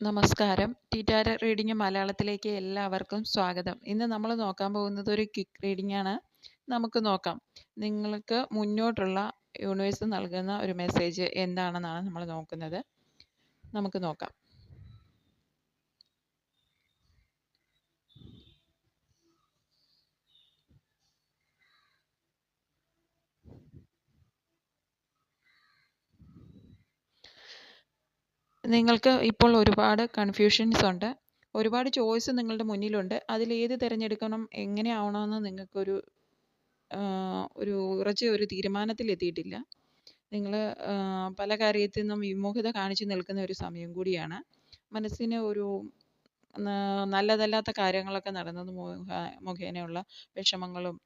നമസ്കാരം. ടിറ്റാര റീഡിംഗ് മലയാളത്തിലേക്ക് എല്ലാവർക്കും സ്വാഗതം. ഇന്ന് നമ്മൾ നോക്കാൻ പോകുന്നത് ഒരു ക്വിക്ക് റീഡിംഗ് ആണ്. നമുക്ക് നോക്കാം. നിങ്ങൾക്ക് മുന്നോട്ടുള്ള യൂണിവേഴ്സ് നൽകുന്ന ഒരു മെസ്സേജ് എന്താണെന്നാണ് നമ്മൾ നോക്കുന്നത്. നമുക്ക് നോക്കാം. നിങ്ങൾക്ക് ഇപ്പോൾ ഒരുപാട് കൺഫ്യൂഷൻസ് ഉണ്ട്. ഒരുപാട് ചോയ്സ് നിങ്ങളുടെ മുന്നിലുണ്ട്. അതിലേത് തിരഞ്ഞെടുക്കണം, എങ്ങനെ ആവണമെന്ന് നിങ്ങൾക്കൊരു ഉറച്ച ഒരു തീരുമാനത്തിലെത്തിയിട്ടില്ല. നിങ്ങൾ പല കാര്യത്തിൽ നിന്നും വിമുഖത കാണിച്ചു നിൽക്കുന്ന ഒരു സമയം കൂടിയാണ്. മനസ്സിന് ഒരു നല്ലതല്ലാത്ത കാര്യങ്ങളൊക്കെ നടന്നത് മുഖേനയുള്ള വിഷമങ്ങളും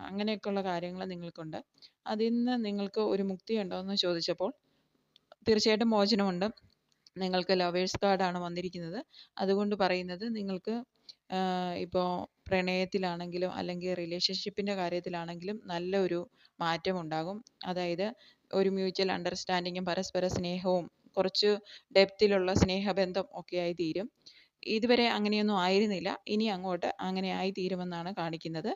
അങ്ങനെയൊക്കെയുള്ള കാര്യങ്ങൾ നിങ്ങൾക്കുണ്ട്. അതിൽ നിന്ന് നിങ്ങൾക്ക് ഒരു മുക്തി ഉണ്ടോ എന്ന് ചോദിച്ചപ്പോൾ തീർച്ചയായിട്ടും മോചനമുണ്ട്. നിങ്ങൾക്ക് ലവേഴ്സ് കാർഡാണ് വന്നിരിക്കുന്നത്. അതുകൊണ്ട് പറയുന്നത് നിങ്ങൾക്ക് ഇപ്പോൾ പ്രണയത്തിലാണെങ്കിലും അല്ലെങ്കിൽ റിലേഷൻഷിപ്പിൻ്റെ കാര്യത്തിലാണെങ്കിലും നല്ലൊരു മാറ്റം ഉണ്ടാകും. അതായത് ഒരു മ്യൂച്വൽ അണ്ടർസ്റ്റാൻഡിങ്ങും പരസ്പര സ്നേഹവും കുറച്ച് ഡെപ്തിലുള്ള സ്നേഹബന്ധം ഒക്കെ ആയി തീരും. ഇതുവരെ അങ്ങനെയൊന്നും ആയിരുന്നില്ല. ഇനി അങ്ങോട്ട് അങ്ങനെ ആയി തീരുമെന്നാണ് കാണിക്കുന്നത്.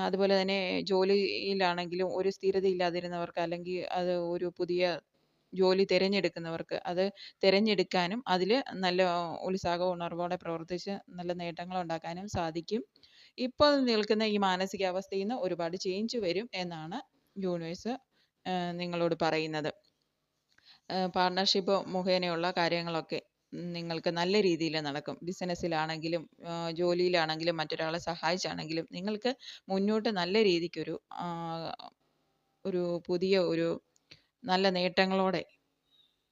അതുപോലെ തന്നെ ജോലിയിലാണെങ്കിലും ഒരു സ്ഥിരത ഇല്ലാതിരുന്നവർക്ക് അല്ലെങ്കിൽ അത് ഒരു പുതിയ ജോലി തിരഞ്ഞെടുക്കുന്നവർക്ക് അത് തിരഞ്ഞെടുക്കാനും അതിൽ നല്ല ഉത്സാഹവും ഉണർവോടെ പ്രവർത്തിച്ച് നല്ല നേട്ടങ്ങൾ ഉണ്ടാക്കാനും സാധിക്കും. ഇപ്പോൾ നിൽക്കുന്ന ഈ മാനസികാവസ്ഥയിൽ നിന്ന് ഒരുപാട് ചേഞ്ച് വരും എന്നാണ് യൂണിവേഴ്സ് നിങ്ങളോട് പറയുന്നത്. പാർട്ണർഷിപ്പ് മുഖേനയുള്ള കാര്യങ്ങളൊക്കെ നിങ്ങൾക്ക് നല്ല രീതിയിൽ നടക്കും. ബിസിനസ്സിലാണെങ്കിലും ജോലിയിലാണെങ്കിലും മറ്റൊരാളെ സഹായിച്ചാണെങ്കിലും നിങ്ങൾക്ക് മുന്നോട്ട് നല്ല രീതിക്കൊരു പുതിയ ഒരു നല്ല നേട്ടങ്ങളോടെ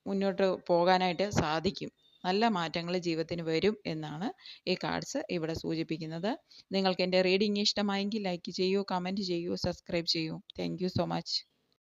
മുന്നോട്ട് പോകാനായിട്ട് സാധിക്കും. നല്ല മാറ്റങ്ങൾ ജീവിതത്തിന് വരും എന്നാണ് ഈ കാർഡ്സ് ഇവിടെ സൂചിപ്പിക്കുന്നത്. നിങ്ങൾക്ക് എൻ്റെ റീഡിംഗ് ഇഷ്ടമായെങ്കിൽ ലൈക്ക് ചെയ്യൂ, കമൻറ്റ് ചെയ്യൂ, സബ്സ്ക്രൈബ് ചെയ്യൂ. Thank you so much.